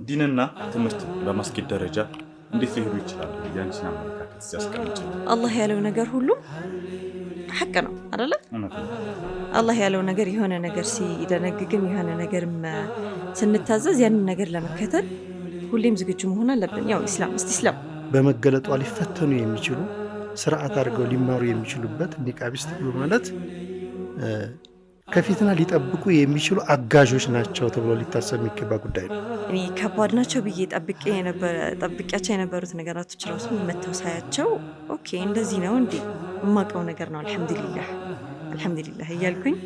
ዲንና ትምህርት በማስኪድ ደረጃ እንዴት ሊሄዱ ይችላሉ? ያንቺን አመለካከት ሲያስቀምጪ አላህ ያለው ነገር ሁሉ ሐቅ ነው አይደለ? አላህ ያለው ነገር የሆነ ነገር ሲደነግግም የሆነ ነገርም ስንታዘዝ ያንን ነገር ለመከተል ሁሌም ዝግጁ መሆን አለብን። ያው ኢስላም በመገለጧ ሊፈተኑ የሚችሉ ስርዓት አድርገው ሊማሩ የሚችሉበት ኒቃቢስት ብሎ ማለት ከፊትና ሊጠብቁ የሚችሉ አጋዦች ናቸው ተብሎ ሊታሰብ የሚገባ ጉዳይ ነው። እኔ ከባድ ናቸው ብዬ ጠብቂያቸው የነበሩት ነገራቶች ራሱ መተው ሳያቸው ኦኬ እንደዚህ ነው እንዴ የማውቀው ነገር ነው አልሐምዱሊላህ እያልኩኝ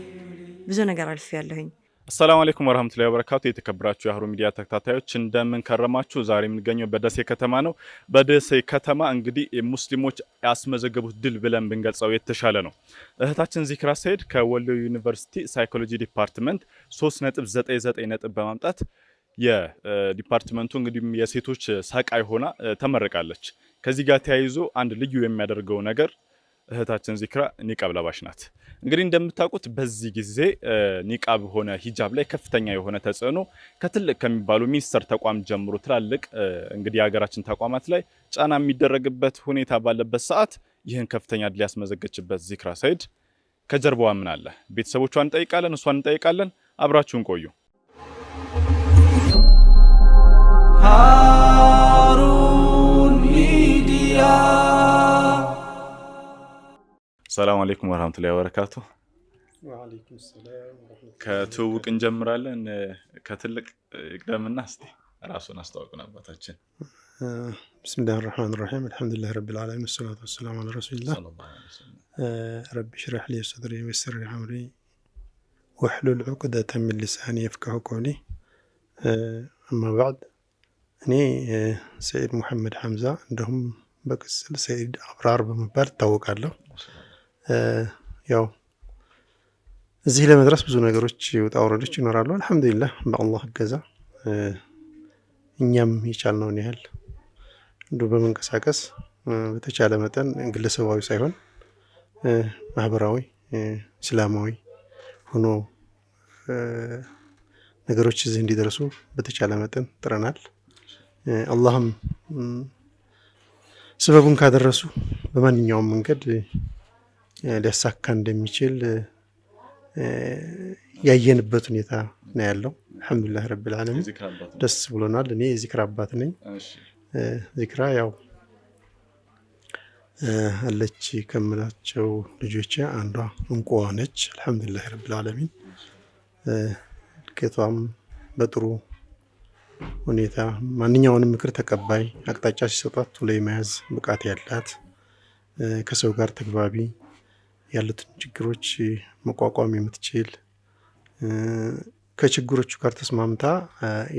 ብዙ ነገር አልፌያለሁኝ። አሰላሙ አለይኩም ወራህመቱላሂ ወበረካቱ። የተከበራችሁ የአህሩ ሚዲያ ተከታታዮች እንደምን ከረማችሁ? ዛሬ የምንገኘው በደሴ ከተማ ነው። በደሴ ከተማ እንግዲህ ሙስሊሞች ያስመዘገቡት ድል ብለን ብንገልጸው የተሻለ ነው። እህታችን ዚክራ ሰይድ ከወሎ ዩኒቨርሲቲ ሳይኮሎጂ ዲፓርትመንት 3.99 ነጥብ በማምጣት የዲፓርትመንቱ እንግዲህ የሴቶች ሰቃይ ሆና ተመረቃለች። ከዚህ ጋር ተያይዞ አንድ ልዩ የሚያደርገው ነገር እህታችን ዚክራ ኒቃብ ለባሽ ናት። እንግዲህ እንደምታውቁት በዚህ ጊዜ ኒቃብ ሆነ ሂጃብ ላይ ከፍተኛ የሆነ ተጽዕኖ ከትልቅ ከሚባሉ ሚኒስቴር ተቋም ጀምሮ ትላልቅ እንግዲህ የሀገራችን ተቋማት ላይ ጫና የሚደረግበት ሁኔታ ባለበት ሰዓት ይህን ከፍተኛ ድል ያስመዘገችበት ዚክራ ሰይድ ከጀርባዋ ምን አለ? ቤተሰቦቿን እንጠይቃለን፣ እሷን እንጠይቃለን። አብራችሁን ቆዩ። ሃሩን ሚዲያ ሰላም አለይኩም ወራህመቱላሂ ወበረካቱ። ወአለይኩም ሰላም ወራህመቱላሂ። ከትውውቅ እንጀምራለን። ከትልቅ ይቅደምና እስቲ ራሱን አስተዋውቁን አባታችን። ቢስሚላሂር ረህማኒር ረሂም አልሐምዱሊላሂ ረቢል ዓለሚን ወሰላቱ ወሰላሙ ዐላ ረሱሊላህ ረቢ ሽረህ ሊ ሰድሪ ወይሲር ሊ አምሪ ወህሉል ዑቅደተን ሚን ሊሳኒ የፍቀሁ ቀውሊ አማ በዕድ። እኔ ሰይድ ሙሐመድ ሐምዛ እንደሁም በቅጽል ሰይድ አብራር በመባል እታወቃለሁ። ያው እዚህ ለመድረስ ብዙ ነገሮች ውጣ ውረዶች ይኖራሉ። አልሐምዱሊላህ በአላህ እገዛ እኛም የቻልነውን ያህል እንደው በመንቀሳቀስ በተቻለ መጠን ግለሰባዊ ሳይሆን ማህበራዊ እስላማዊ ሆኖ ነገሮች እዚህ እንዲደርሱ በተቻለ መጠን ጥረናል። አላህም ሰበቡን ካደረሱ በማንኛውም መንገድ ሊያሳካ እንደሚችል ያየንበት ሁኔታ ነው ያለው። አልሐምዱሊላህ ረቢል ዓለሚን ደስ ብሎናል። እኔ የዚክራ አባት ነኝ። ዚክራ ያው አለች ከምላቸው ልጆቼ አንዷ እንቁዋ ነች። አልሐምዱሊላህ ረቢል ዓለሚን እድገቷም በጥሩ ሁኔታ ማንኛውንም ምክር ተቀባይ አቅጣጫ ሲሰጧት ቶሎ የመያዝ ብቃት ያላት ከሰው ጋር ተግባቢ ያሉትን ችግሮች መቋቋም የምትችል ከችግሮቹ ጋር ተስማምታ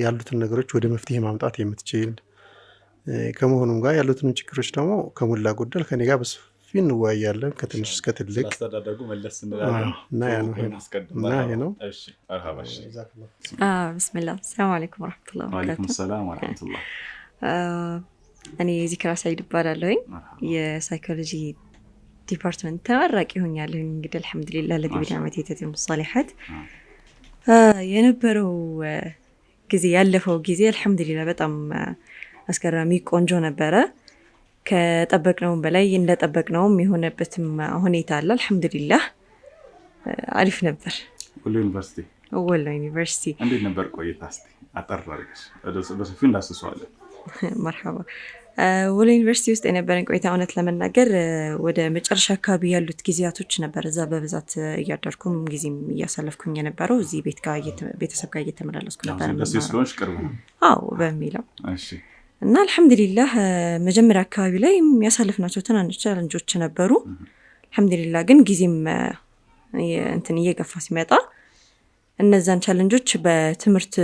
ያሉትን ነገሮች ወደ መፍትሄ ማምጣት የምትችል ከመሆኑም ጋር ያሉትን ችግሮች ደግሞ ከሞላ ጎደል ከኔ ጋር በሰፊ እንወያያለን ከትንሽ እስከ ትልቅ አስተዳደጉ መለስ እንላለን እና ያ ነው። እሺ አርሃባሽ ቢስሚላህ ሰላም አለይኩም ወራህመቱላሂ ወበረካቱ። ወአለይኩም ሰላም ወራህመቱላህ። እኔ ዚክራ ሰይድ እባላለሁ። የሳይኮሎጂ ዲፓርትመንት ተመራቂ ሆኛለሁ። እንግዲህ አልሐምዱሊላህ ለዚህ ቢዳመት የተተሙ ሷሊሐት የነበረው ጊዜ ያለፈው ጊዜ አልሐምዱሊላህ በጣም አስገራሚ ቆንጆ ነበረ። ከጠበቅነውም በላይ እንደጠበቅነውም የሆነበትም ሁኔታ አለ። አልሐምዱሊላህ አሪፍ ነበር። ወሎ ዩኒቨርሲቲ እንዴት ነበር ቆይታ? እስቲ አጠር አድርገሽ በሰፊው እንዳስሰዋለን። መርሐባ። ወሎ ዩኒቨርሲቲ ውስጥ የነበረን ቆይታ እውነት ለመናገር ወደ መጨረሻ አካባቢ ያሉት ጊዜያቶች ነበር። እዛ በብዛት እያደርኩም ጊዜም እያሳለፍኩኝ የነበረው እዚህ ቤተሰብ ጋር እየተመላለስኩ ነበር። ስለዚህ ቅርብ ነው። አዎ በሚለው እሺ። እና አልሐምዱሊላህ መጀመሪያ አካባቢ ላይ ያሳለፍናቸው ትናንሽ ቻሌንጆች ነበሩ። አልሐምዱሊላህ ግን ጊዜም እንትን እየገፋ ሲመጣ እነዛን ቻሌንጆች በትምህርት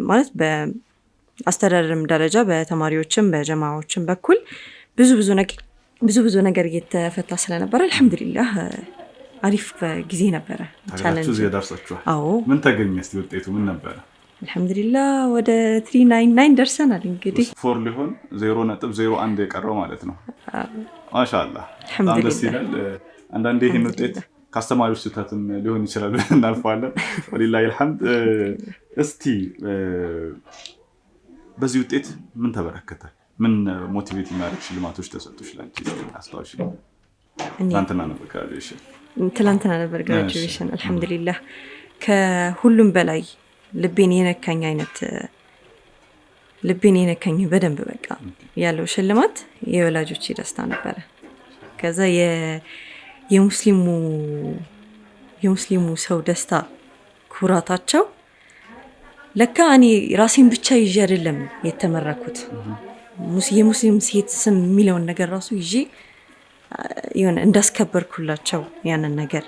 ማለት በአስተዳደርም ደረጃ በተማሪዎችም በጀማዓዎችም በኩል ብዙ ነገር እየተፈታ ስለነበረ አልሐምዱሊላህ አሪፍ ጊዜ ነበረ። ቻሌንጅ እየደረሳችሁ? አዎ። ምን ተገኘ? እስቲ ውጤቱ ምን ነበረ? አልሐምዱሊላህ ወደ 399 ደርሰናል። እንግዲህ 4 ሊሆን 0.01 የቀረው ማለት ነው። ማሻአላህ በጣም ደስ ይላል። አንዳንዴ ይህን ውጤት ከአስተማሪዎች ስህተትም ሊሆን ይችላል እናልፈዋለን። ወሊላሂ አልሐምድ። እስቲ በዚህ ውጤት ምን ተበረከተ? ምን ሞቲቬት የሚያደርግ ሽልማቶች ተሰጡሽ? ላንቺ አስታውሽ። ትላንትና ነበር ግራጁዌሽን። አልሐምዱሊላህ ከሁሉም በላይ ልቤን የነካኝ በደንብ በቃ ያለው ሽልማት የወላጆች ደስታ ነበረ። ከዛ የሙስሊሙ ሰው ደስታ ኩራታቸው ለካ እኔ ራሴን ብቻ ይዤ አይደለም የተመረኩት የሙስሊም ሴት ስም የሚለውን ነገር ራሱ ይዤ የሆነ እንዳስከበርኩላቸው ያንን ነገር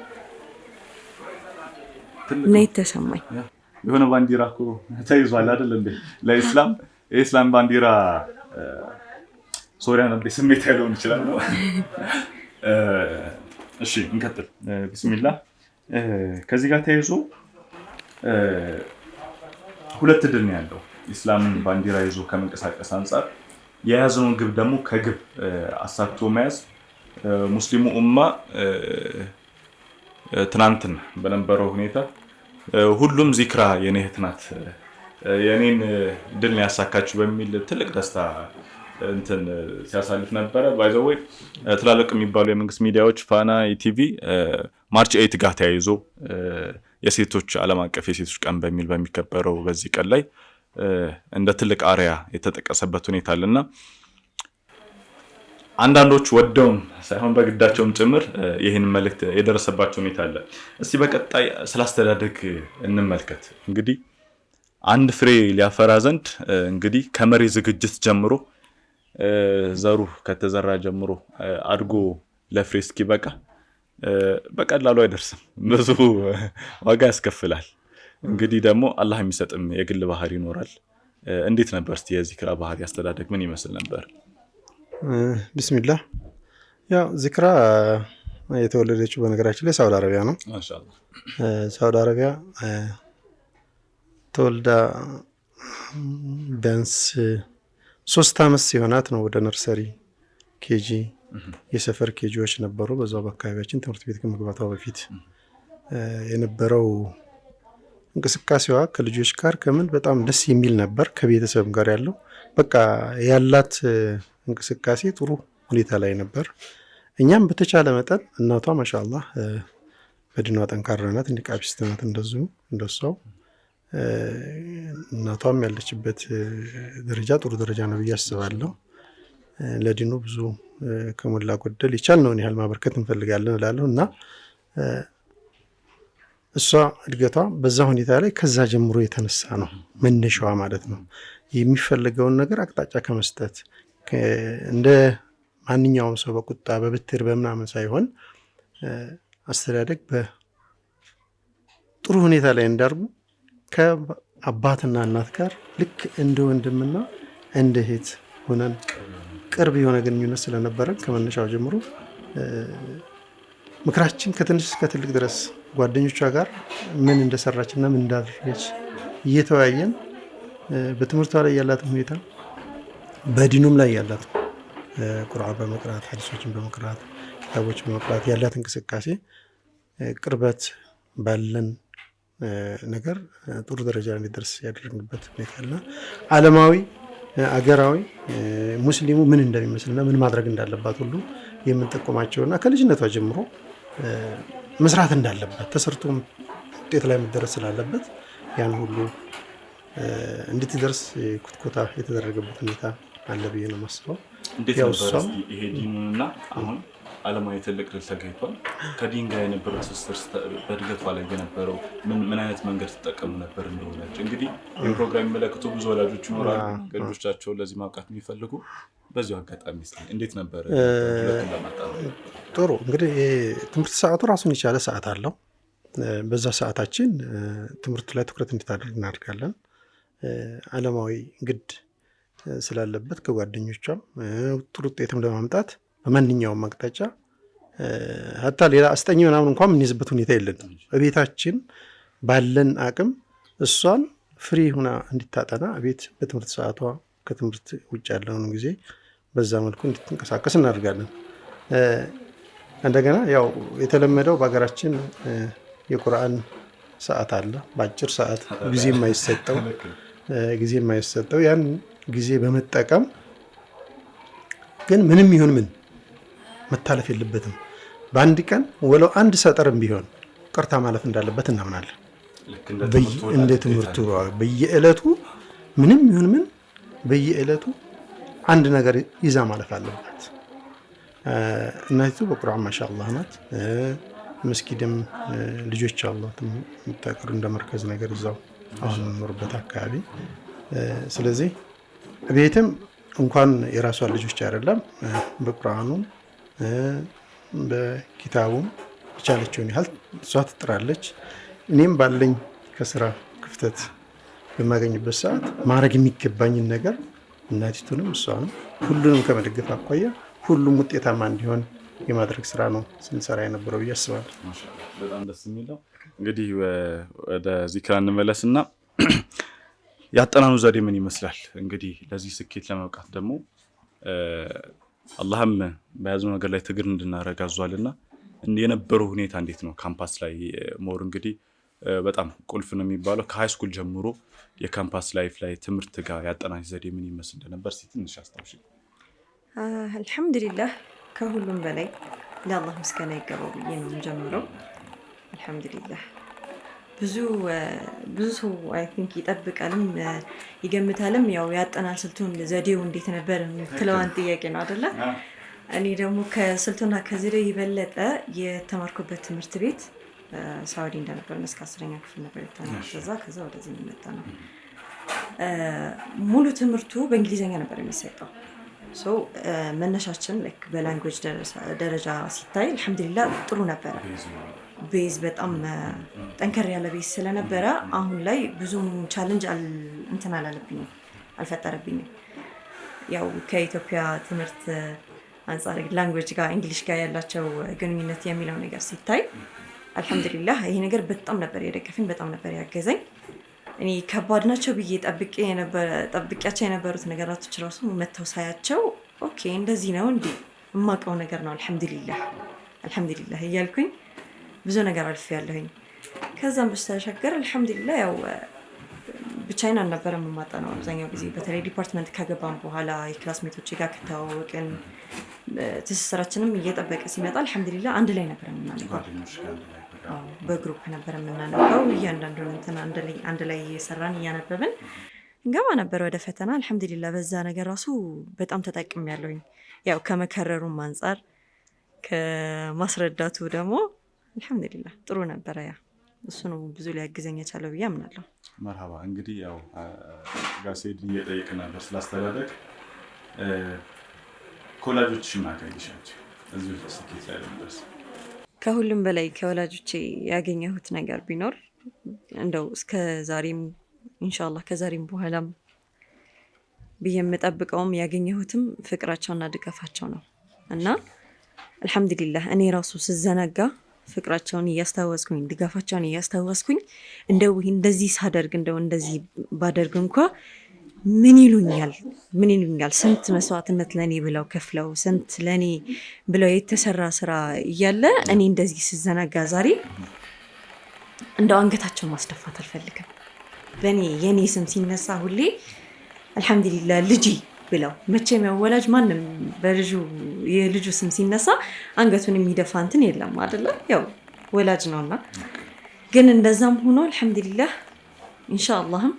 ነው የተሰማኝ። የሆነ ባንዲራ እኮ ተይዟል አይደል እንዴ ለኢስላም የኢስላም ባንዲራ ሶሪያን እንደ ስሜት ያለውን ይችላል ነው። እሺ እንቀጥል። ቢስሚላህ ከዚህ ጋር ተያይዞ ሁለት ድል ነው ያለው። ኢስላምን ባንዲራ ይዞ ከመንቀሳቀስ አንፃር የያዘውን ግብ ደግሞ ከግብ አሳክቶ መያዝ ሙስሊሙ ኡማ ትናንትን በነበረው ሁኔታ ሁሉም ዚክራ የኔ እህት ናት የኔን ድል ነው ያሳካችሁ በሚል ትልቅ ደስታ እንትን ሲያሳልፍ ነበረ። ባይ ዘ ዌይ ትላልቅ የሚባሉ የመንግስት ሚዲያዎች ፋና፣ ኢቲቪ ማርች 8 ጋር ተያይዞ የሴቶች ዓለም አቀፍ የሴቶች ቀን በሚል በሚከበረው በዚህ ቀን ላይ እንደ ትልቅ አሪያ የተጠቀሰበት ሁኔታ አለና አንዳንዶች ወደውም ሳይሆን በግዳቸውም ጭምር ይህን መልእክት የደረሰባቸው ሁኔታ አለ። እስቲ በቀጣይ ስላስተዳደግ እንመልከት። እንግዲህ አንድ ፍሬ ሊያፈራ ዘንድ እንግዲህ ከመሬት ዝግጅት ጀምሮ ዘሩ ከተዘራ ጀምሮ አድጎ ለፍሬ እስኪበቃ በቀላሉ አይደርስም። ብዙ ዋጋ ያስከፍላል። እንግዲህ ደግሞ አላህ የሚሰጥም የግል ባህሪ ይኖራል። እንዴት ነበር እስቲ የዚክራ ባህሪ አስተዳደግ ምን ይመስል ነበር? ቢስሚላህ ያው ዚክራ የተወለደችው በነገራችን ላይ ሳውዲ አረቢያ ነው። ማሻአላህ ሳውዲ አረቢያ ተወልዳ ቢያንስ 3 ዓመት ሲሆናት ነው ወደ ነርሰሪ ኬጂ የሰፈር ኬጂዎች ነበሩ በዛው በአካባቢያችን ትምህርት ቤት ከመግባቷ በፊት የነበረው እንቅስቃሴዋ ከልጆች ጋር ከምን በጣም ደስ የሚል ነበር። ከቤተሰብ ጋር ያለው በቃ ያላት እንቅስቃሴ ጥሩ ሁኔታ ላይ ነበር። እኛም በተቻለ መጠን እናቷ ማሻአላህ በድኗ ጠንካራ ናት፣ ኒቃቢስት ናት። እንደሷው እናቷም ያለችበት ደረጃ ጥሩ ደረጃ ነው ብዬ አስባለሁ። ለዲኑ ብዙ ከሞላ ጎደል የቻልነውን ያህል ማበርከት እንፈልጋለን እላለሁ እና እሷ እድገቷ በዛ ሁኔታ ላይ ከዛ ጀምሮ የተነሳ ነው መነሻዋ ማለት ነው። የሚፈልገውን ነገር አቅጣጫ ከመስጠት እንደ ማንኛውም ሰው በቁጣ በብትር በምናምን ሳይሆን አስተዳደግ በጥሩ ሁኔታ ላይ እንዳርጉ ከአባትና እናት ጋር ልክ እንደ ወንድምና እንደ እህት ሆነን ቅርብ የሆነ ግንኙነት ስለነበረ ከመነሻው ጀምሮ ምክራችን ከትንሽ እስከ ትልቅ ድረስ ጓደኞቿ ጋር ምን እንደሰራችና ምን እንዳደረገች እየተወያየን በትምህርቷ ላይ ያላትን ሁኔታ በዲኑም ላይ ያላት ቁርአን በመቅራት ሐዲሶችን በመቅራት ክታቦችን በመቅራት ያላት እንቅስቃሴ ቅርበት ባለን ነገር ጥሩ ደረጃ ላይ ደርስ ያደረግንበት ሁኔታ አለ። ዓለማዊ አገራዊ ሙስሊሙ ምን እንደሚመስልና ምን ማድረግ እንዳለባት ሁሉ የምንጠቆማቸውና ከልጅነቷ ጀምሮ መስራት እንዳለበት ተሰርቶ ውጤት ላይ መደረስ ስላለበት ያን ሁሉ እንድትደርስ ኩትኮታ የተደረገበት ሁኔታ አለ ብዬ ነው የማስበው። እንዴት ነበር ይሄ ዲኑና አሁን ዓለማዊ ትልቅ ድል ተገኝቷል? ከዲን ጋር የነበረው ትስስር በእድገቷ ላይ የነበረው ምን አይነት መንገድ ተጠቀሙ ነበር እንደሆነች? እንግዲህ ይህን ፕሮግራም የሚመለከቱ ብዙ ወላጆች ይኖራሉ ልጆቻቸውን ለዚህ ማብቃት የሚፈልጉ። በዚሁ አጋጣሚ እንዴት ነበር ሁለቱን ለማጣጣም? ጥሩ እንግዲህ ትምህርት ሰዓቱ ራሱን የቻለ ሰዓት አለው። በዛ ሰዓታችን ትምህርቱ ላይ ትኩረት እንድታደርግ እናደርጋለን። ዓለማዊ ግድ ስላለበት ከጓደኞቿም ጥሩ ውጤትም ለማምጣት በማንኛውም አቅጣጫ ሀታ ሌላ አስጠኝ ምናምን እንኳን የምንይዝበት ሁኔታ የለንም። በቤታችን ባለን አቅም እሷን ፍሪ ሁና እንድታጠና ቤት በትምህርት ሰዓቷ ከትምህርት ውጭ ያለውን ጊዜ በዛ መልኩ እንድትንቀሳቀስ እናደርጋለን። እንደገና ያው የተለመደው በሀገራችን የቁርአን ሰዓት አለ። በአጭር ሰዓት ጊዜ የማይሰጠው ያን ጊዜ በመጠቀም ግን ምንም ይሁን ምን መታለፍ የለበትም። በአንድ ቀን ወለው አንድ ሰጠርም ቢሆን ቀርታ ማለፍ እንዳለበት እናምናለን። እንደ ትምህርቱ በየዕለቱ ምንም ይሁን ምን በየዕለቱ አንድ ነገር ይዛ ማለፍ አለበት። እናቲቱ በቁርአን ማሻአላህ ናት። መስጊድም ልጆች አሏት የምታቀሩ እንደ መርከዝ ነገር እዛው አሁን የምኖርበት አካባቢ። ስለዚህ ቤትም እንኳን የራሷን ልጆች አይደለም በቁርአኑም በኪታቡም የቻለችውን ያህል እሷ ትጥራለች። እኔም ባለኝ ከስራ ክፍተት በማገኝበት ሰዓት ማድረግ የሚገባኝን ነገር እናቲቱንም እሷንም ሁሉንም ከመደገፍ አኳያ ሁሉም ውጤታማ እንዲሆን የማድረግ ስራ ነው ስንሰራ የነበረው ብዬ አስባለሁ። በጣም ደስ የሚለው እንግዲህ ወደ ዚክራ እንመለስና ያጠናኑ ዘዴ ምን ይመስላል? እንግዲህ ለዚህ ስኬት ለመብቃት ደግሞ አላህም በያዘው ነገር ላይ ትግር እንድናረግ አዟልና የነበረው ሁኔታ እንዴት ነው? ካምፓስ ላይ ሞር እንግዲህ በጣም ቁልፍ ነው የሚባለው ከሃይ ስኩል ጀምሮ የካምፓስ ላይፍ ላይ ትምህርት ጋር ያጠናኝ ዘዴ ምን ይመስል እንደነበር ትንሽ አስታውሺ። አልሐምዱሊላህ ከሁሉም በላይ ለአላህ ምስጋና ይገባው ብዬ ነው የምጀምረው። አልሐምዱሊላህ ብዙ ሰው አይ ቲንክ ይጠብቃልም ይገምታልም ያው ያጠናል ስልቱን ዘዴው እንዴት ነበር የምትለዋን ጥያቄ ነው አይደለ? እኔ ደግሞ ከስልቱና ከዘዴው የበለጠ የተማርኩበት ትምህርት ቤት ሳውዲ እንደነበር እስከ 10ኛ ክፍል ነበር የተማርኩት። ከዛ ወደዚህ መጣ ነው። ሙሉ ትምህርቱ በእንግሊዘኛ ነበር የሚሰጠው። መነሻችን በላንጉዌጅ ደረጃ ሲታይ አልሐምዱሊላህ ጥሩ ነበረ። ቤዝ በጣም ጠንከር ያለ ቤዝ ስለነበረ አሁን ላይ ብዙም ቻሌንጅ አልፈጠረብኝም። ያው ከኢትዮጵያ ትምህርት አንጻር ላንጉዌጅ ጋር እንግሊሽ ጋር ያላቸው ግንኙነት የሚለው ነገር ሲታይ አልሐምዱሊላህ ይሄ ነገር በጣም ነበር የደገፈኝ፣ በጣም ነበር ያገዘኝ። እኔ ከባድ ናቸው ብዬ ጠብቂያቸው የነበሩት ነገራቶች ራሱ መተው ሳያቸው ኦኬ እንደዚህ ነው እንዴ የማውቀው ነገር ነው አልሐምዱሊላህ እያልኩኝ ብዙ ነገር አልፌያለሁኝ። ከዛም በስተሻገር አልሐምዱሊላህ ያው ብቻዬን አልነበረም የማጠናው አብዛኛው ጊዜ። በተለይ ዲፓርትመንት ከገባን በኋላ የክላስሜቶቼ ጋር ከተዋወቅን ትስስራችንም እየጠበቀ ሲመጣ አልሐምዱሊላህ አንድ ላይ ነበር የምናነበው። በግሩፕ ነበር የምናነበው። እያንዳንዱን አንድ ላይ እየሰራን እያነበብን እንገባ ነበር ወደ ፈተና። አልሐምዱሊላህ በዛ ነገር ራሱ በጣም ተጠቅሜያለሁኝ። ያው ከመከረሩም አንጻር ከማስረዳቱ ደግሞ አልሐምዱሊላህ ጥሩ ነበረ። ያ እሱ ነው ብዙ ሊያግዘኝ የቻለው ብዬ አምናለሁ። መርሃባ። እንግዲህ ያው ጋሴድ እየጠየቅን ነበር ስላስተዳደግ ኮላጆች ማገኝሻቸው እዚህ ስኬት ላይ ደረስ። ከሁሉም በላይ ከወላጆቼ ያገኘሁት ነገር ቢኖር እንደው እስከ ዛሬም ኢንሻአላህ ከዛሬም በኋላም ብዬ የምጠብቀውም ያገኘሁትም ፍቅራቸውና ድጋፋቸው ነው እና አልሐምዱሊላህ እኔ ራሱ ስዘናጋ ፍቅራቸውን እያስታወስኩኝ ድጋፋቸውን እያስታወስኩኝ እንደው እንደዚህ ሳደርግ እንደው እንደዚህ ባደርግ እንኳን ምን ይሉኛል ስንት መስዋዕትነት ለኔ ብለው ከፍለው ስንት ለኔ ብለው የተሰራ ስራ እያለ እኔ እንደዚህ ስዘናጋ ዛሬ እንደው አንገታቸውን ማስደፋት አልፈልግም። የኔ ስም ሲነሳ ሁሌ አልሐምዱሊላህ ልጅ ብለው መቼም ወላጅ ማንም የልጁ ስም ሲነሳ አንገቱን የሚደፋ እንትን የለም አይደለ? ያው ወላጅ ነውና ግን እንደዛም ሆኖ አልሐምዱሊላህ ኢንሻአላህም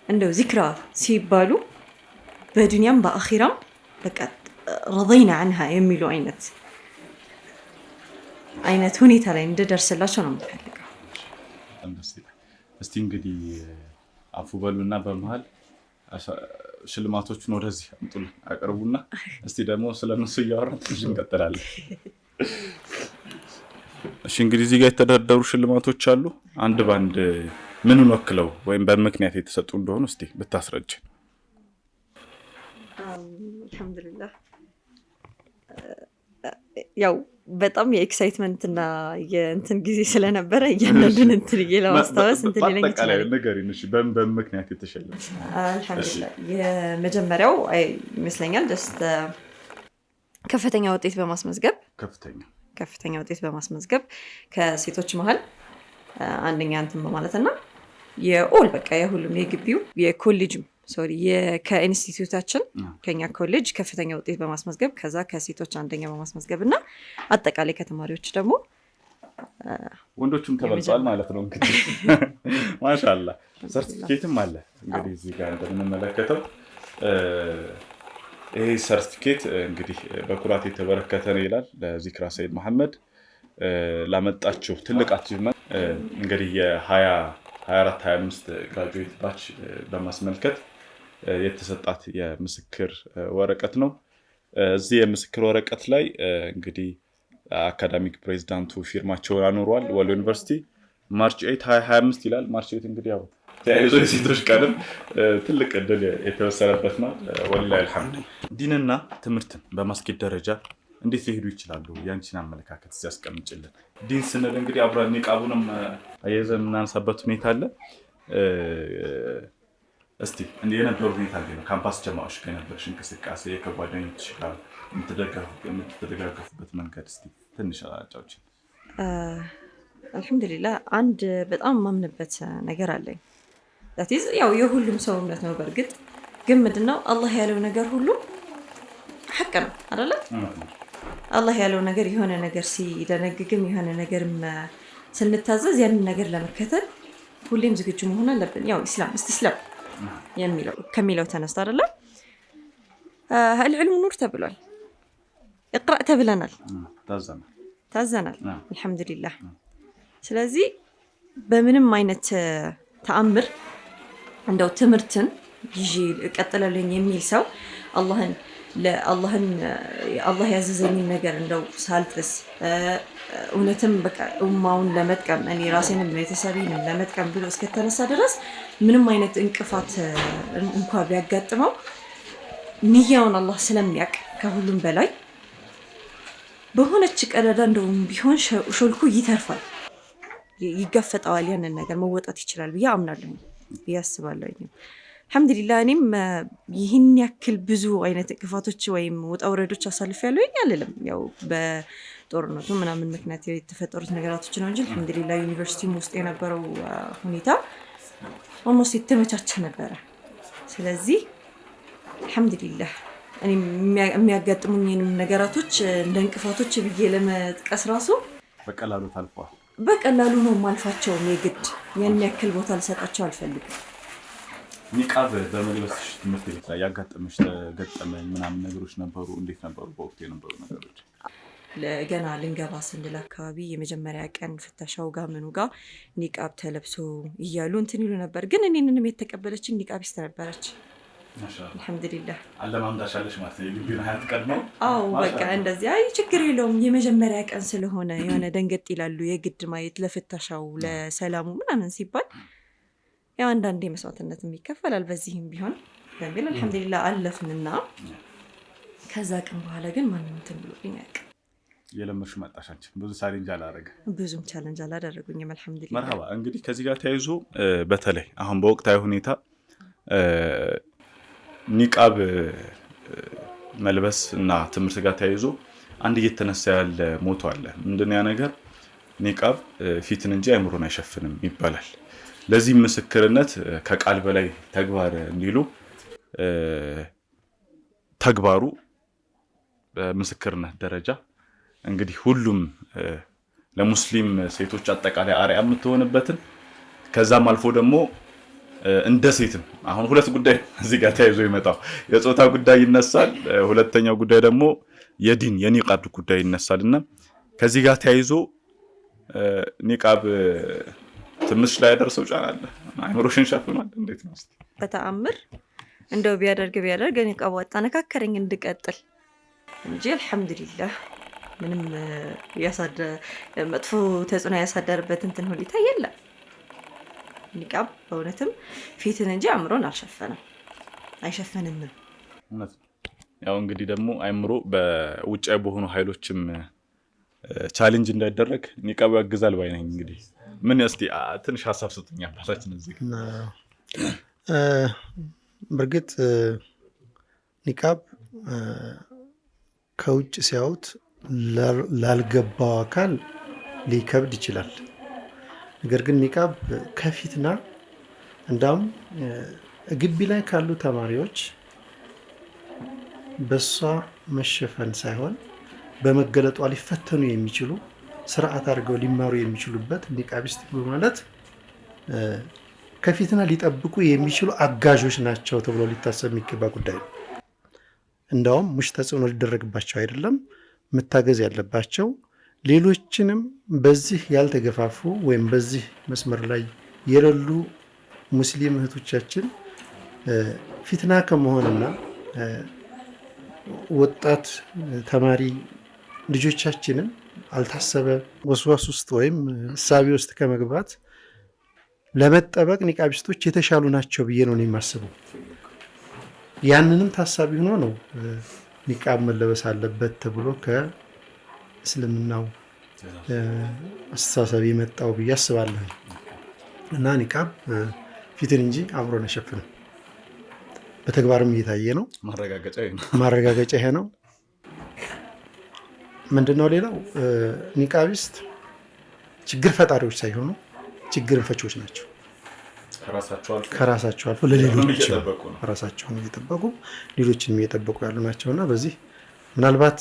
እንደው ዚክራ ሲባሉ በዱንያም በአኺራም በቃ ረضينا عنها የሚሉ አይነት ሁኔታ ላይ እንደደርስላቸው ነው የምፈልገው። እስቲ እንግዲህ አፉ በሉና በመሃል ሽልማቶቹን ወደዚህ አምጡልን አቀርቡና እስቲ ደግሞ ስለነሱ እያወራን ትንሽ እንቀጥላለን። እሺ እንግዲህ እዚህ ጋር የተደረደሩ ሽልማቶች አሉ። አንድ ባንድ ምንን ወክለው ወይም በምክንያት የተሰጡ እንደሆነ እስቲ ብታስረጅ። አልሐምዱሊላህ ያው በጣም የኤክሳይትመንት እና የእንትን ጊዜ ስለነበረ እያንዳንዱን እንትን ለማስታወስ እንትን ሊለኝ ይችላል። ንገሪኝ በምክንያት የተሸለመ። አልሐምዱሊላህ የመጀመሪያው ይመስለኛል ጀስት ከፍተኛ ውጤት በማስመዝገብ ከሴቶች መሀል አንደኛ እንትን በማለትና የኦል በቃ የሁሉም የግቢው የኮሌጅም ሶሪ ከኢንስቲትዩታችን ከኛ ኮሌጅ ከፍተኛ ውጤት በማስመዝገብ ከዛ ከሴቶች አንደኛ በማስመዝገብ እና አጠቃላይ ከተማሪዎች ደግሞ ወንዶችም ተበልጿል ማለት ነው እንግዲህ ማሻአላ ሰርቲፊኬትም አለ እንግዲህ እዚህ ጋር እንደምንመለከተው ይሄ ሰርቲፊኬት እንግዲህ በኩራት የተበረከተ ነው ይላል ለዚክራ ሰይድ መሐመድ ላመጣችሁ ትልቅ አቺቭመንት እንግዲህ የ24 25 ግራጁዌት ባች በማስመልከት የተሰጣት የምስክር ወረቀት ነው እዚህ የምስክር ወረቀት ላይ እንግዲህ አካዳሚክ ፕሬዝዳንቱ ፊርማቸውን አኖሯል ወሎ ዩኒቨርሲቲ ማርች 8 2025 ይላል ማርች 8 እንግዲህ ያው ተያይዞ የሴቶች ቀንም ትልቅ እድል የተወሰነበት ነው ወላሂ አልሐምዱ ዲንና ትምህርትን በማስኬድ ደረጃ እንዴት ሊሄዱ ይችላሉ ያንቺን አመለካከት ሲያስቀምጭልን ዲን ስንል እንግዲህ አብረን ኒቃቡንም አያይዘን እናንሳበት ሁኔታ አለ እስቲ እንደ የነበረው ሁኔታ ነው ካምፓስ ጀማዎች ከነበርሽ እንቅስቃሴ ከጓደኞች ጋር የምትደጋገፉበት መንገድ እስቲ ትንሽ አጫውች አልহামዱሊላህ አንድ በጣም ማምንበት ነገር አለኝ ዳትስ ያው የሁሉም ሰው እምነት ነው በርግጥ ግን ምንድነው አላህ ያለው ነገር ሁሉ ሐቅ ነው አይደል አላህ ያለው ነገር የሆነ ነገር ሲደነግግም የሆነ ነገርም ስንታዘዝ ያንን ነገር ለመከተል ሁሌም ዝግጁ መሆን አለብን ያው እስላም የሚለው ከሚለው ተነስቶ አይደል العلم نور ተብሏል اقرأ ተብለናል ታዘናል አልহামዱሊላህ ስለዚህ በምንም አይነት ተአምር እንደው ትምህርትን ይዤ እቀጥላለሁ የሚል ሰው አላህ ያዘዘኝን ነገር እንደው ሳልጥስ እውነትም በቃ ኡማውን ለመጥቀም እኔ ራሴንም ቤተሰቤንም ለመጥቀም ብሎ እስከተነሳ ድረስ ምንም አይነት እንቅፋት እንኳን ቢያጋጥመው ንያውን አላህ ስለሚያውቅ ከሁሉም በላይ በሆነች ቀዳዳ እንደውም ቢሆን ሾልኩ ይተርፋል ይጋፈጣዋል ያንን ነገር መወጣት ይችላል ብዬ አምናለሁ ያስባለሁ አልহামዱሊላህ እኔም ይህን ያክል ብዙ አይነት እንቅፋቶች ወይም ወጣ ወረዶች አሳልፌያለሁ አይደለም ያው በጦርነቱ ምናምን ምክንያት የተፈጠሩት ነገራቶች ነው እንጂ አልহামዱሊላህ ዩኒቨርሲቲ ውስጥ የነበረው ሁኔታ ኦልሞስት የተመቻቸ ነበር ስለዚህ አልহামዱሊላህ እኔ የሚያጋጥሙኝንም ነገራቶች እንደ እንቅፋቶች ብዬ ለመጥቀስ ራሱ በቀላሉ ታልፈዋል በቀላሉ ነው ማልፋቸው የግድ ያን ያክል ቦታ ልሰጣቸው አልፈልግም ኒቃብ በመልበስሽ ትምህርት ቤት ላይ ያጋጠመሽ ተገጠመኝ ምናምን ነገሮች ነበሩ እንዴት ነበሩ በወቅቱ የነበሩ ነገሮች ለገና ልንገባ ስንል አካባቢ የመጀመሪያ ቀን ፍተሻው ጋር ምኑ ጋር ኒቃብ ተለብሶ ይያሉ እንትን ይሉ ነበር ግን እኔንም የተቀበለችኝ ኒቃቢስት ነበረች ማሻአላህ አልহামዱሊላህ አለማምዳሻለሽ ማለት ነው የግቢውን ሀያት ቀድመው አዎ በቃ እንደዚህ አይ ችግር የለውም የመጀመሪያ ቀን ስለሆነ የሆነ ደንገጥ ይላሉ የግድ ማየት ለፍተሻው ለሰላሙ ምናምን ሲባል ያው አንዳንዴ መስዋዕትነትም ይከፈላል በዚህም ቢሆን በሚል አልহামዱሊላህ አለፍንና ከዛ ቀን በኋላ ግን ማንንም እንትን ብሎኝ አያውቅም የለመሽ መጣሻችን ብዙም ቻሌንጅ አላደረጉኝም አልহামዱሊላህ መርሐባ እንግዲህ ከዚህ ጋር ተያይዞ በተለይ አሁን በወቅታዊ ሁኔታ ኒቃብ መልበስ እና ትምህርት ጋር ተያይዞ አንድ እየተነሳ ያለ ሞቶ አለ ምንድነው ያ ነገር ኒቃብ ፊትን እንጂ አይምሮን አይሸፍንም ይባላል ለዚህ ምስክርነት ከቃል በላይ ተግባር እንዲሉ ተግባሩ በምስክርነት ደረጃ እንግዲህ ሁሉም ለሙስሊም ሴቶች አጠቃላይ አርአያ የምትሆንበትን ከዛም አልፎ ደግሞ እንደ ሴትም አሁን ሁለት ጉዳይ እዚህ ጋር ተያይዞ ይመጣው የጾታ ጉዳይ ይነሳል ሁለተኛው ጉዳይ ደግሞ የዲን የኒቃብ ጉዳይ ይነሳልና ከዚህ ጋር ተያይዞ ኒቃብ ትንሽ ላይ ያደርሰው ጫና አለ አይምሮሽን ሸፍኗል እንዴት ነው በተአምር እንደው ቢያደርግ ኒቃብ አጣነካከረኝ እንድቀጥል እንጂ አልহামዱሊላህ ምንም መጥፎ ተጽዕኖ ያሳደረበት እንትን ሁኔታ የለም ኒቃብ በእውነትም ፊትን እንጂ አእምሮን አይሸፈንም እውነት ያው እንግዲህ ደግሞ አእምሮ በውጫዊ በሆኑ ኃይሎችም ቻሌንጅ እንዳይደረግ ኒቃብ ያግዛል ባይ ነኝ እንግዲህ ምን እስቲ ትንሽ ሐሳብ ሰጥኛ አባታችን እዚህ በርግጥ ኒቃብ ከውጭ ሲያዩት ላልገባው አካል ሊከብድ ይችላል ነገር ግን ኒቃብ ከፊትና እንዳውም ግቢ ላይ ካሉ ተማሪዎች በሷ መሸፈን ሳይሆን በመገለጧ ሊፈተኑ የሚችሉ ስርዓት አድርገው ሊማሩ የሚችሉበት ኒቃቢስት በማለት ከፊትና ሊጠብቁ የሚችሉ አጋዦች ናቸው ተብሎ ሊታሰብ የሚገባ ጉዳይ ነው። እንደውም ሙሽ ተጽዕኖ ሊደረግባቸው አይደለም መታገዝ ያለባቸው ሌሎችንም በዚህ ያልተገፋፉ ወይም በዚህ መስመር ላይ የሌሉ ሙስሊም እህቶቻችን ፊትና ከመሆንና ወጣት ተማሪ ልጆቻችንን አልታሰበ ወስዋስ ውስጥ ወይም እሳቤ ውስጥ ከመግባት ለመጠበቅ ኒቃቢስቶች የተሻሉ ናቸው ብዬ ነው የማስበው። ያንንም ታሳቢ ሆኖ ነው ኒቃብ መለበስ አለበት ተብሎ ከእስልምናው አስተሳሰብ የመጣው ብዬ አስባለሁ። እና ኒቃብ ፊትን እንጂ አእምሮን አይሸፍንም። በተግባርም እየታየ ነው። ማረጋገጫ ይሄ ነው። ምንድነው ሌላው ኒቃቢስት ችግር ፈጣሪዎች ሳይሆኑ ችግርን ፈቺዎች ናቸው። ከራሳቸው አልፎ ለሌሎች ራሳቸውን እየጠበቁ ሌሎችን እየጠበቁ ያሉ ናቸውና በዚህ ምናልባት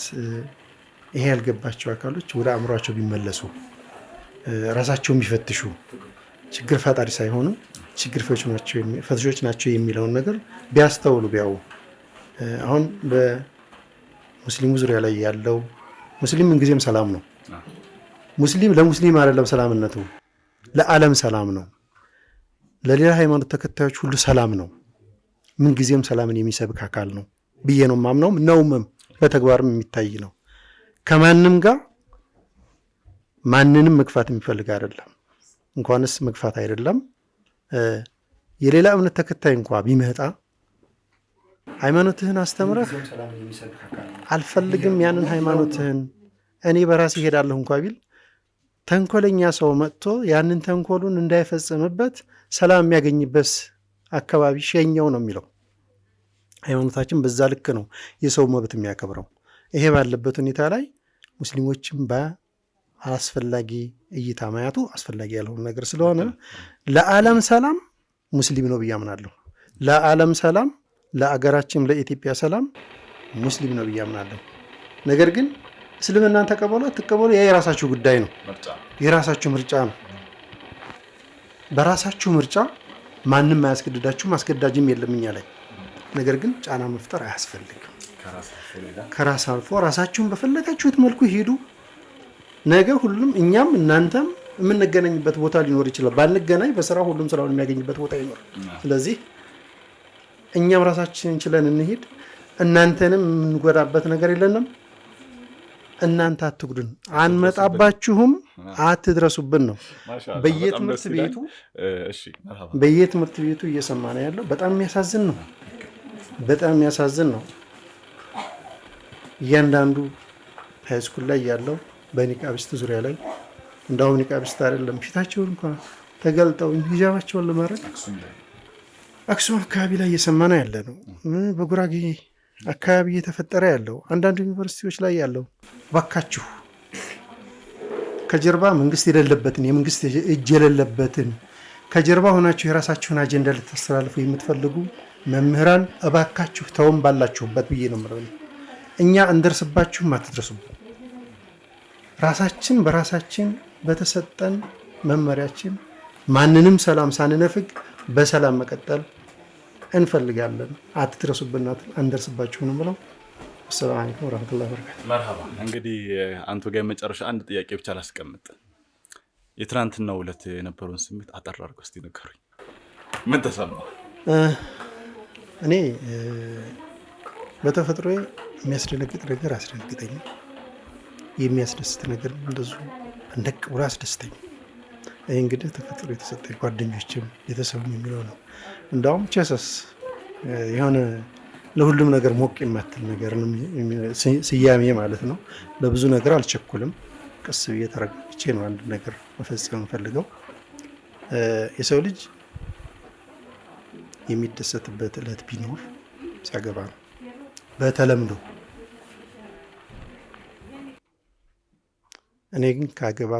ይሄ ያልገባቸው አካሎች ወደ አእምሯቸው ቢመለሱ ራሳቸውን ቢፈትሹ ችግር ፈጣሪ ሳይሆኑ ችግር ፈቺዎች ናቸው የሚለውን ነገር ቢያስተውሉ ቢያው አሁን በሙስሊሙ ዙሪያ ላይ ያለው ሙስሊም ምንጊዜም ሰላም ነው። ሙስሊም ለሙስሊም አይደለም ሰላምነቱ ለዓለም ሰላም ነው። ለሌላ ሃይማኖት ተከታዮች ሁሉ ሰላም ነው። ምንጊዜም ሰላምን የሚሰብክ አካል ነው ብዬ ነው ማምነው ነውም በተግባርም የሚታይ ነው። ከማንም ጋር ማንንም መግፋት የሚፈልግ አይደለም። እንኳንስ መግፋት አይደለም የሌላ እምነት ተከታይ እንኳን ቢመጣ ሃይማኖትህን አስተምረህ አልፈልግም ያንን ሃይማኖትህን እኔ በራሴ ሄዳለሁ እንኳን ቢል ተንኮለኛ ሰው መጥቶ ያንን ተንኮሉን እንዳይፈጽምበት ሰላም የሚያገኝበት አካባቢ ሸኛው ነው የሚለው። ሃይማኖታችን በዛ ልክ ነው የሰው መብት የሚያከብረው። ይሄ ባለበት ሁኔታ ላይ ሙስሊሞችም በአላስፈላጊ እይታ ማያቱ አስፈላጊ ያልሆነ ነገር ስለሆነ ለዓለም ሰላም ሙስሊም ነው ብዬ አምናለሁ። ለዓለም ሰላም ለአገራችን ለኢትዮጵያ ሰላም ሙስሊም ነው ብዬ አምናለሁ። ነገር ግን እስልምናን ተቀበሉ አትቀበሉ የራሳችሁ ጉዳይ ነው። የራሳችሁ ምርጫ ነው። በራሳችሁ ምርጫ ማንም አያስገድዳችሁም፣ አስገዳጅም የለም እኛ ላይ። ነገር ግን ጫና መፍጠር አያስፈልግም። ከራስ አልፎ ራሳችሁን በፈለጋችሁት መልኩ ሄዱ። ነገ ሁሉም እኛም እናንተም የምንገናኝበት ቦታ ሊኖር ይችላል። ባንገናኝ በስራ ሁሉም ስራውን የሚያገኝበት ቦታ ይኖር። ስለዚህ እኛም ራሳችንን ችለን እንሂድ። እናንተንም የምንጎዳበት ነገር የለንም። እናንተ አትጉዱን፣ አንመጣባችሁም፣ አትድረሱብን ነው በየትምህርት ቤቱ እየሰማ ነው ያለው። በጣም የሚያሳዝን ነው። በጣም የሚያሳዝን ነው። እያንዳንዱ ሃይስኩል ላይ ያለው በኒቃቢስት ዙሪያ ላይ እንዳውም ኒቃቢስት አይደለም ፊታቸውን እንኳን ተገልጠው ሂጃባቸውን ለማድረግ አክሱም አካባቢ ላይ እየሰማ ነው ያለ ነው። በጉራጌ አካባቢ እየተፈጠረ ያለው አንዳንድ ዩኒቨርሲቲዎች ላይ ያለው ባካችሁ ከጀርባ መንግስት የሌለበትን የመንግስት እጅ የሌለበትን ከጀርባ ሆናችሁ የራሳችሁን አጀንዳ ልታስተላልፉ የምትፈልጉ መምህራን እባካችሁ ተውም ባላችሁበት ብዬ ነው የምለው። እኛ እንደርስባችሁም አትድረሱበት። ራሳችን በራሳችን በተሰጠን መመሪያችን ማንንም ሰላም ሳንነፍግ በሰላም መቀጠል እንፈልጋለን። አትድረሱብን፣ አንደርስባችሁ ነው ብለው። ሰላም አለይኩም ወራህመቱላሂ ወበረካቱ። መርሐባ። እንግዲህ አንተ ጋር መጨረሻ አንድ ጥያቄ ብቻ ላስቀምጥ። የትናንትናው ዕለት የነበረውን ስሜት አጠር አድርገው እስቲ ንገሩኝ። ምን ተሰማ? እኔ በተፈጥሮ የሚያስደነግጥ ነገር አስደነግጠኝም፣ የሚያስደስት ነገር እንደዚሁ እንደቅ ብሎ አስደስተኝ። ይህ እንግዲህ ተፈጥሮ የተሰጠኝ ጓደኞችም ቤተሰብም የሚለው ነው። እንዳውም ቸሰስ የሆነ ለሁሉም ነገር ሞቅ የማትል ነገር ስያሜ ማለት ነው። ለብዙ ነገር አልቸኩልም። ቀስ ብዬ ተረጋግቼ ነው አንድ ነገር መፈጸም የምፈልገው። የሰው ልጅ የሚደሰትበት ዕለት ቢኖር ሲያገባ ነው በተለምዶ። እኔ ግን ከአገባ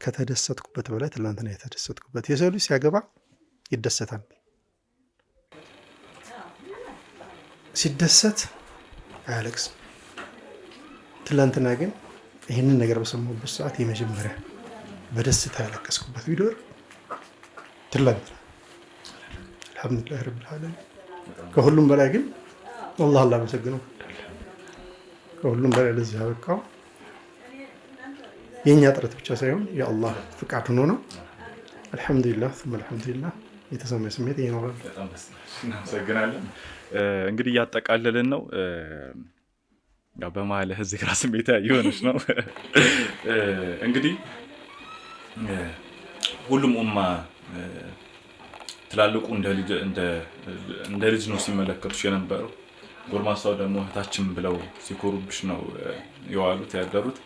ከተደሰትኩበት በላይ ትናንትና የተደሰትኩበት። የሰው ልጅ ሲያገባ ይደሰታል። ሲደሰት አያለቅስም። ትላንትና ግን ይህንን ነገር በሰማሁበት ሰዓት የመጀመሪያ በደስታ ያለቀስኩበት ቪዲዮ ትላንትና አልሐምዱሊላህ ረብል ዓለሚን። ከሁሉም በላይ ግን አላህ ላመሰግነው። ከሁሉም በላይ ለዚህ ያበቃው የኛ ጥረት ብቻ ሳይሆን የአላህ ፍቃድ ሆኖ ነው። አልሐምዱሊላህ ثم አልሐምዱሊላህ የተሰማኝ ስሜት ይሄ ነው። በጣም ደስ እናመሰግናለን። እንግዲህ እያጠቃለልን ነው። ያው በመሀል እዚህ ግራ ስሜት የሆነች ነው። እንግዲህ ሁሉም ኡማ ትላልቁ እንደ ልጅ ነው ሲመለከቱሽ የነበረው። ጎርማሳው ደግሞ እህታችን ብለው ሲኮሩብሽ ነው የዋሉት ያደሩት።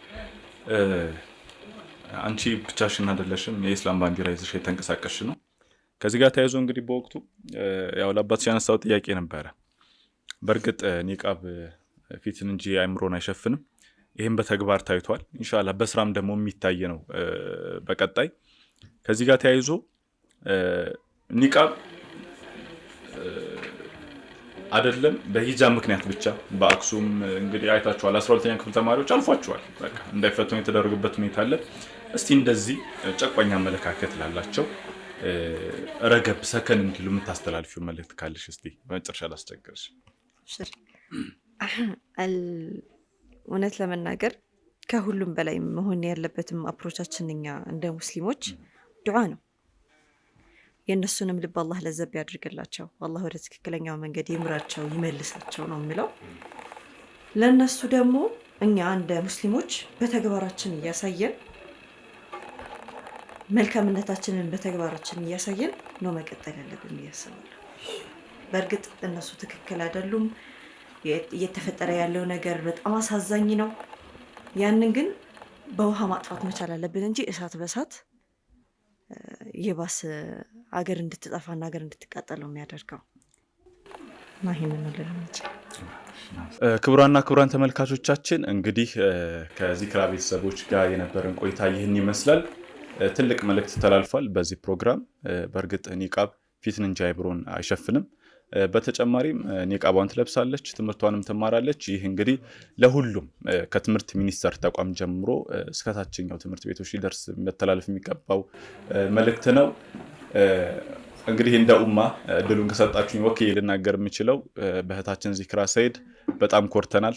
አንቺ ብቻሽን አይደለሽም፣ የኢስላም ባንዲራ ይዘሽ የተንቀሳቀስሽ ነው። ከዚህ ጋር ተያይዞ እንግዲህ በወቅቱ ያው ለአባትሽ ያነሳው ጥያቄ ነበረ። በእርግጥ ኒቃብ ፊትን እንጂ አይምሮን አይሸፍንም። ይህም በተግባር ታይቷል። ኢንሻአላህ በስራም ደግሞ የሚታይ ነው በቀጣይ። ከዚህ ጋር ተያይዞ ኒቃብ አይደለም በሂጃብ ምክንያት ብቻ በአክሱም እንግዲህ አይታችኋል። 12ኛ ክፍል ተማሪዎች አልፏቸዋል፣ በቃ እንዳይፈተኑ የተደረጉበት ሁኔታ አለ። እስቲ እንደዚህ ጨቋኝ አመለካከት ላላቸው ረገብ ሰከን እንዲሉ የምታስተላልፊው መልእክት ካለሽ እስቲ በመጨረሻ ላስቸግርሽ። እውነት ለመናገር ከሁሉም በላይ መሆን ያለበትም አፕሮቻችን እኛ እንደ ሙስሊሞች ዱዓ ነው። የእነሱንም ልብ አላህ ለዘብ ያድርግላቸው፣ አላህ ወደ ትክክለኛው መንገድ ይምራቸው፣ ይመልሳቸው ነው የሚለው። ለእነሱ ደግሞ እኛ እንደ ሙስሊሞች በተግባራችን እያሳየን መልካምነታችንን በተግባራችን እያሳየን ነው መቀጠል ያለብን እያስባለሁ። በእርግጥ እነሱ ትክክል አይደሉም። እየተፈጠረ ያለው ነገር በጣም አሳዛኝ ነው። ያንን ግን በውሃ ማጥፋት መቻል አለብን እንጂ እሳት በእሳት የባስ አገር እንድትጠፋና አገር እንድትቃጠል ነው የሚያደርገው። ክቡራንና ክቡራን ተመልካቾቻችን እንግዲህ ከዚክራ ቤተሰቦች ጋር የነበረን ቆይታ ይህን ይመስላል። ትልቅ መልእክት ተላልፏል በዚህ ፕሮግራም። በእርግጥ ኒቃብ ፊትን እንጂ አይምሮን አይሸፍንም። በተጨማሪም ኒቃቧን ትለብሳለች፣ ትምህርቷንም ትማራለች። ይህ እንግዲህ ለሁሉም ከትምህርት ሚኒስቴር ተቋም ጀምሮ እስከ ታችኛው ትምህርት ቤቶች ሊደርስ መተላለፍ የሚገባው መልእክት ነው። እንግዲህ እንደ ኡማ እድሉን ከሰጣችሁኝ ወክዬ ልናገር የምችለው በእህታችን ዚክራ ሰይድ በጣም ኮርተናል፣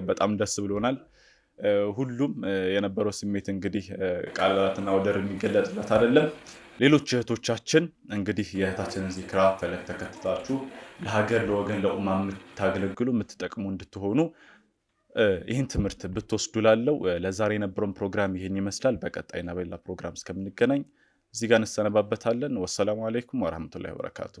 በጣም ደስ ብሎናል። ሁሉም የነበረው ስሜት እንግዲህ ቃላትና ወደር የሚገለጥበት አይደለም። ሌሎች እህቶቻችን እንግዲህ የእህታችንን ዚክራ ፈለግ ተከትላችሁ ለሀገር፣ ለወገን፣ ለኡማ የምታገለግሉ የምትጠቅሙ እንድትሆኑ ይህን ትምህርት ብትወስዱ ላለው ለዛሬ የነበረውን ፕሮግራም ይህን ይመስላል። በቀጣይና በሌላ ፕሮግራም እስከምንገናኝ እዚህ ጋር እንሰነባበታለን። ወሰላሙ አለይኩም ወራህመቱላሂ ወበረካቱ።